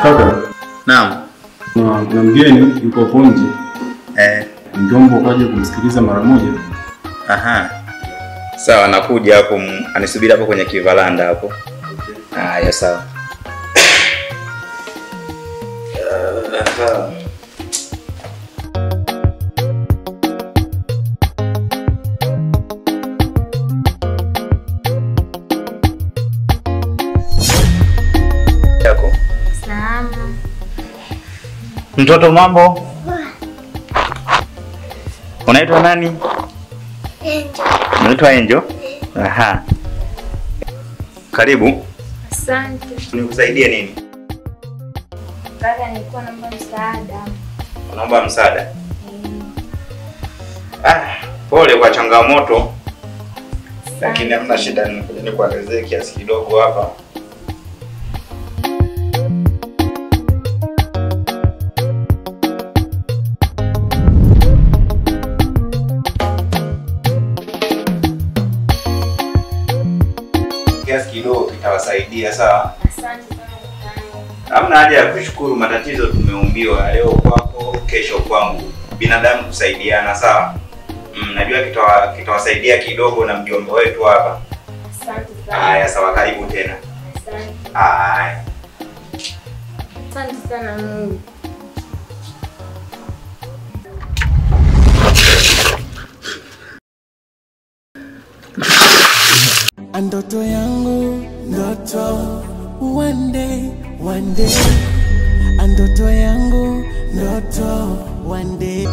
Kaka. Naam. Na mgeni yuko hapo nje. Ningeomba ukaje kumsikiliza mara moja. Aha. Sawa, nakuja hapo, anisubiri hapo kwenye kivalanda hapo. Okay. Haya, sawa. Yako. Salama. Mtoto, mambo? Unaitwa nani? Angel. Unaitwa Angel? Aha. Karibu. Asante. Nikusaidie nini? Kaka, nilikuwa naomba msaada. Unaomba msaada? Pole kwa changamoto. Lakini hamna shida, nikuelezee kiasi kidogo hapa. Kiasi kidogo kitawasaidia, sawa? Asante sana. Hamna haja ya kushukuru, matatizo tumeumbiwa, leo kwako kesho kwangu. Binadamu kusaidiana, sawa? Najua kitawasaidia kidogo na mjomba wetu hapa. Asante sana. Haya, sawa, karibu tena. Asante. Haya. Asante sana Mungu. Ndoto yangu, ndoto one day, ndoto yangu, ndoto one day.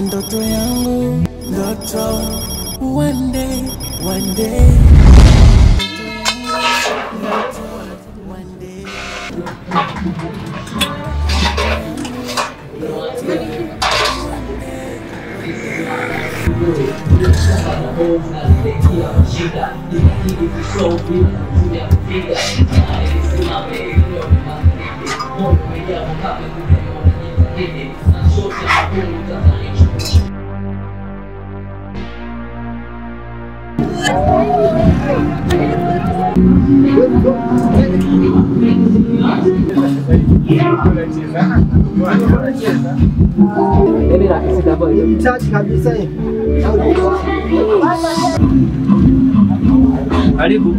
Ndoto yangu, ndoto one day, ndoto one day. Ndoto one day. Karibu.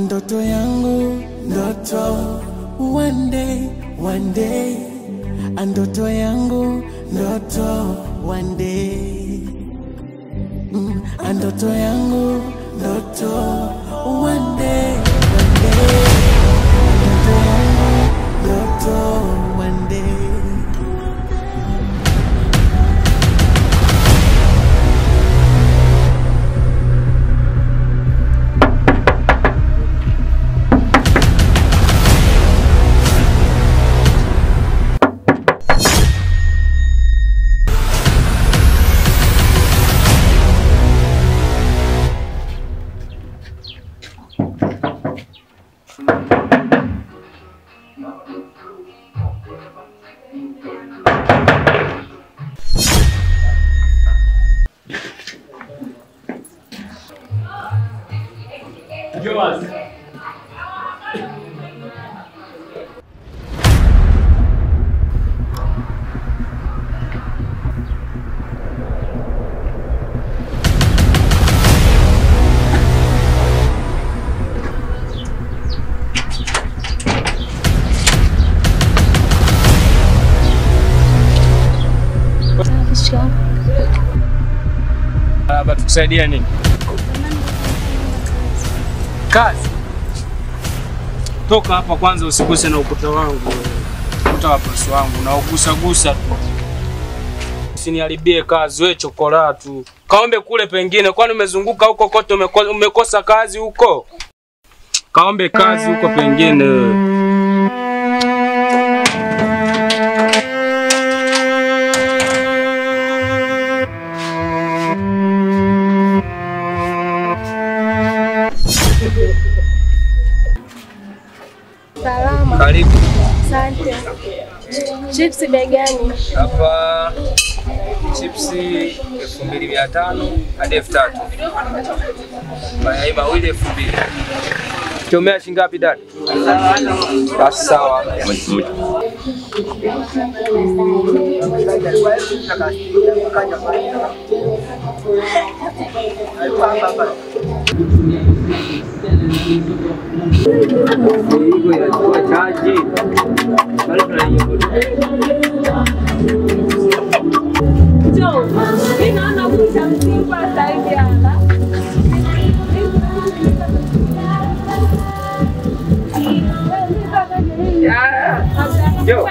Ndoto yangu, ndoto one day, ndoto yangu, ndoto one day, ndoto yangu, ndoto one day, ndoto yangu, ndoto one day. Tukusaidia nini? Kazi. Toka hapa kwanza, usiguse na ukuta wangu. Ukuta wa bosi wangu na ugusa tu. Usiniharibie kazi wewe chokola tu. Kaombe kule pengine, kwani umezunguka huko kote umekosa kazi huko? Kaombe kazi huko pengine. Salama. Karibu. Asante. Chips bei gani? Hapa chips 2500 hadi 3000. Mayai mawili 2000. Chomea shilingi ngapi dada? Basi sawa. Hiyo inachukua chaji. Ninaona kutamsimba sasa hivi hapa. Yo.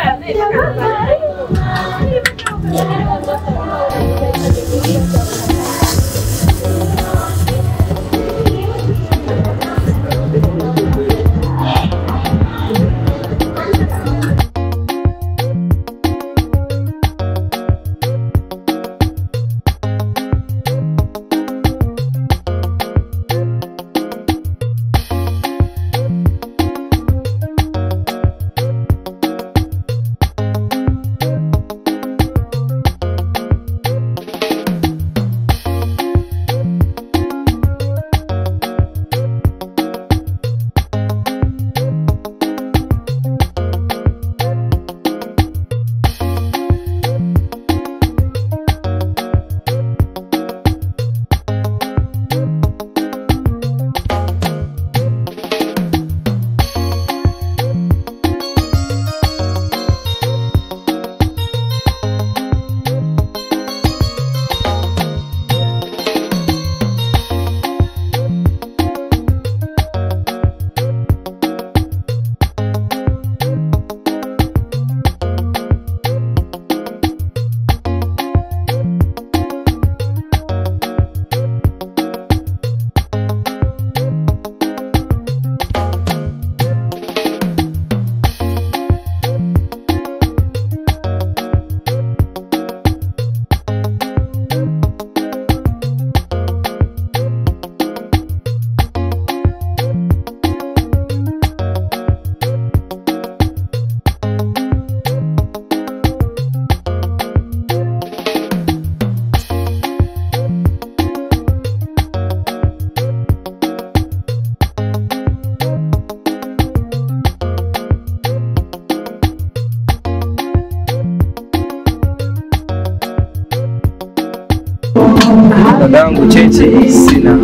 Dadangu cheche sina.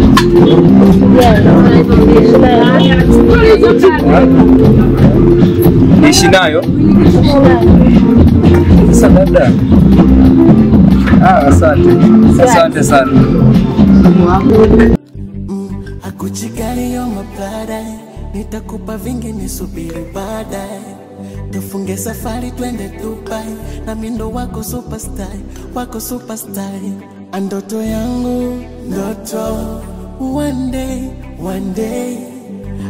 Nishi nayo? Sasa dada. Asante sana. Akuchikali yo maplada, nitakupa vingi nisubiri baadaye. Tufunge safari twende Dubai, na mindo wako superstar. Andoto yangu, ndoto, one day.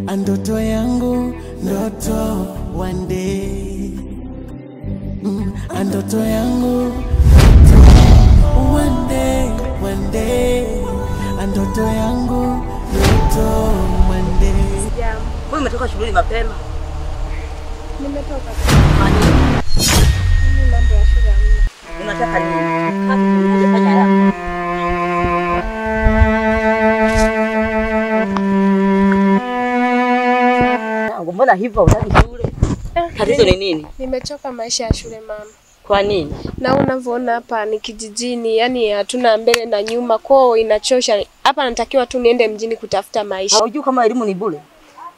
Andoto yangu, ndoto, one day. Andoto yangu, ndoto, one day. Andoto yangu, ndoto, one day. Wewe umetoka shuleni mapema? Nimetoka. Mimi mambo ya shule hamna. Unataka nini? Hata fanya haraka. Mbona hivyo unataka shule? Tatizo ni nini? Nimechoka maisha ya shule mama. Kwa nini? Na unavyoona hapa ni kijijini, yani hatuna mbele na nyuma, kwao inachosha. Hapa natakiwa tu niende mjini kutafuta maisha. Hujui kama elimu ni bure?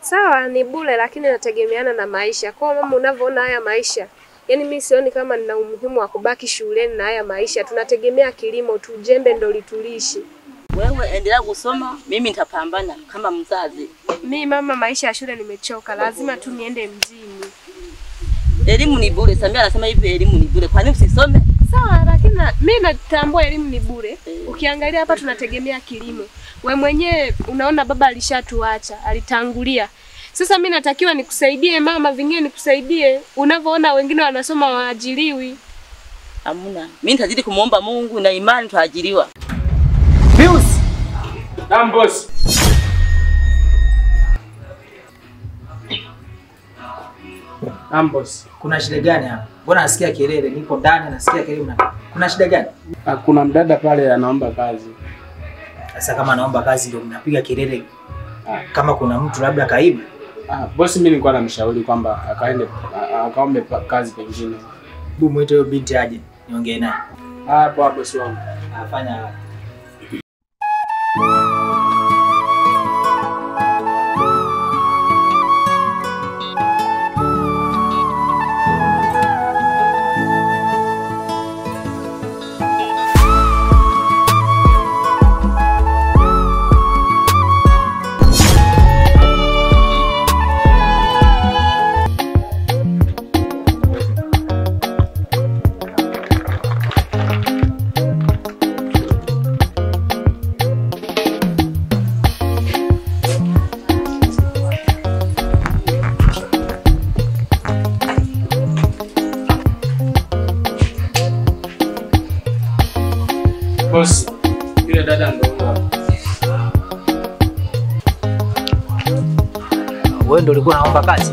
Sawa ni bure, lakini nategemeana na maisha. Kwa mama unavyoona haya maisha, yani mimi sioni kama nina umuhimu wa kubaki shuleni na haya maisha. Tunategemea kilimo tu, jembe ndo litulishi. Wewe endelea kusoma, mimi nitapambana kama mzazi. Mimi mama, maisha ya shule nimechoka, lazima tu niende mjini. Elimu ni bure. Samia anasema hivi elimu ni bure. Kwa nini usisome? Sawa, lakini mimi natambua elimu ni bure. Ukiangalia hapa tunategemea kilimo. We mwenyewe unaona baba alishatuacha, alitangulia. Sasa mimi natakiwa nikusaidie mama, vingine nikusaidie. Unavyoona wengine wanasoma waajiriwi. Hamna. Mimi nitazidi kumuomba Mungu na imani tuajiriwa. Pius. Naam boss. Boss. Kuna shida gani hapa? Mbona nasikia kelele? Nipo ndani nasikia kelele. Kuna shida gani? Kuna mdada pale anaomba kazi. Sasa kama anaomba kazi ndio mnapiga kelele. Kama kuna mtu labda kaiba. Boss, mimi nilikuwa namshauri kwamba akaombe kazi pengine. Hebu muite huyo binti aje niongee naye. Hapo boss wangu. Afanya boss, yule dada ndo huyo. wewe ndio ulikuwa unaomba kazi?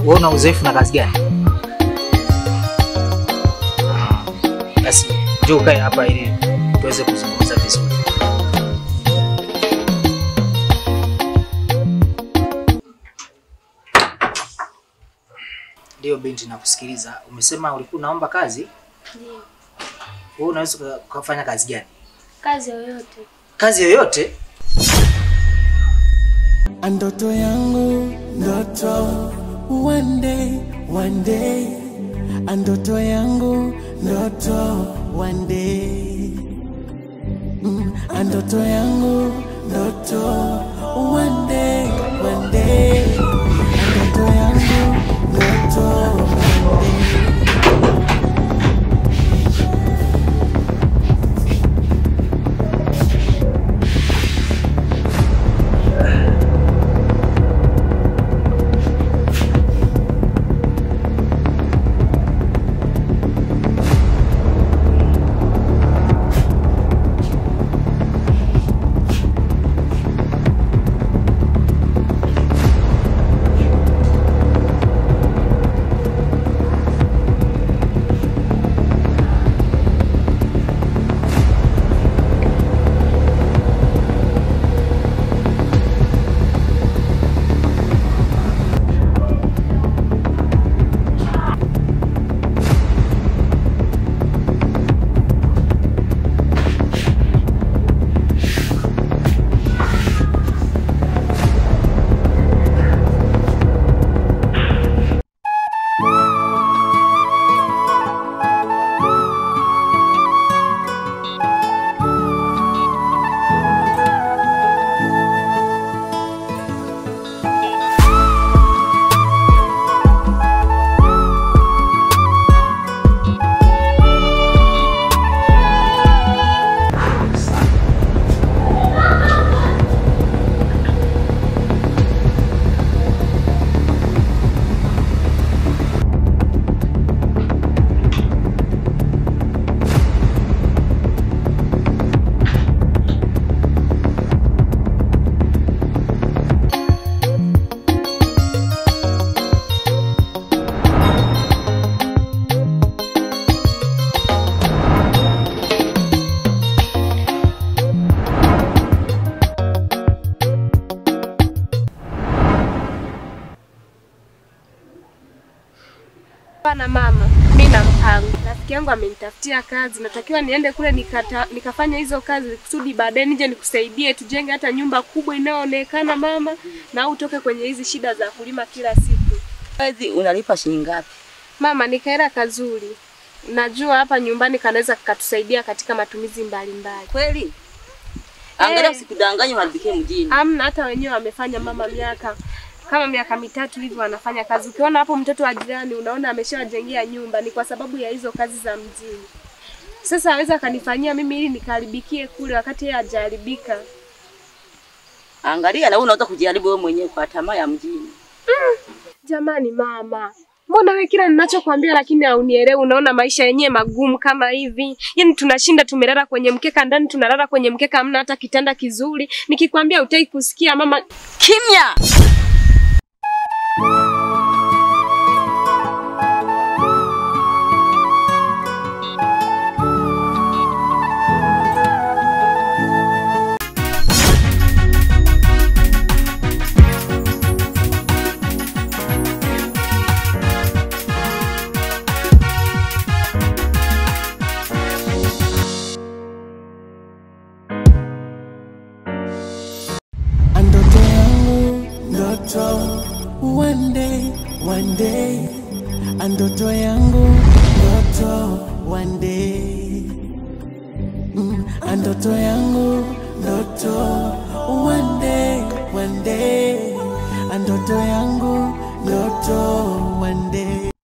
Wewe una uzoefu na kazi gani? Basi njoo kae hapa ili tuweze kuzungumza vizuri. Ndio binti, nakusikiliza. Umesema ulikuwa unaomba kazi? Ndio. Wewe unaweza kufanya kazi gani? Kazi yoyote. Kazi yoyote? Andoto yangu, ndoto, one day. Andoto yangu, ndoto, one day. Andoto yangu, ndoto, one day. Andoto yangu, ndoto, one day. Hapana mama, mimi na mpango. Rafiki yangu amenitafutia kazi, natakiwa niende kule nikafanya hizo kazi kusudi baadaye nije nikusaidie tujenge hata nyumba kubwa inayoonekana mama, na utoke kwenye hizi shida za kulima kila siku. Kazi unalipa shilingi ngapi? Mama, nikaela kazuri. Najua hapa nyumbani kanaweza kutusaidia katika matumizi mbalimbali. Kweli? Angalia usikudanganye uharibike mjini. Hamna, hata wenyewe wamefanya mama kama miaka 3 hivi wanafanya kazi. Ukiona hapo mtoto wa jirani unaona ameshawajengea nyumba, ni kwa sababu ya hizo kazi za mjini. Sasa aweza kanifanyia mimi ili nikaribikie kule wakati yeye hajaribika. Angalia na wewe unaweza kujaribu wewe mwenyewe kwa tamaa ya mjini. Jamani mama, mbona wewe kila ninachokuambia lakini haunielewi? Unaona maisha yenyewe magumu kama hivi. Yaani tunashinda tumelala kwenye mkeka ndani, tunalala kwenye mkeka, hamna hata kitanda kizuri. Nikikwambia utaki kusikia mama. Kimya! One day, andoto yangu, ndoto, one day. Andoto yangu, ndoto, one day. Andoto yangu, ndoto, one day.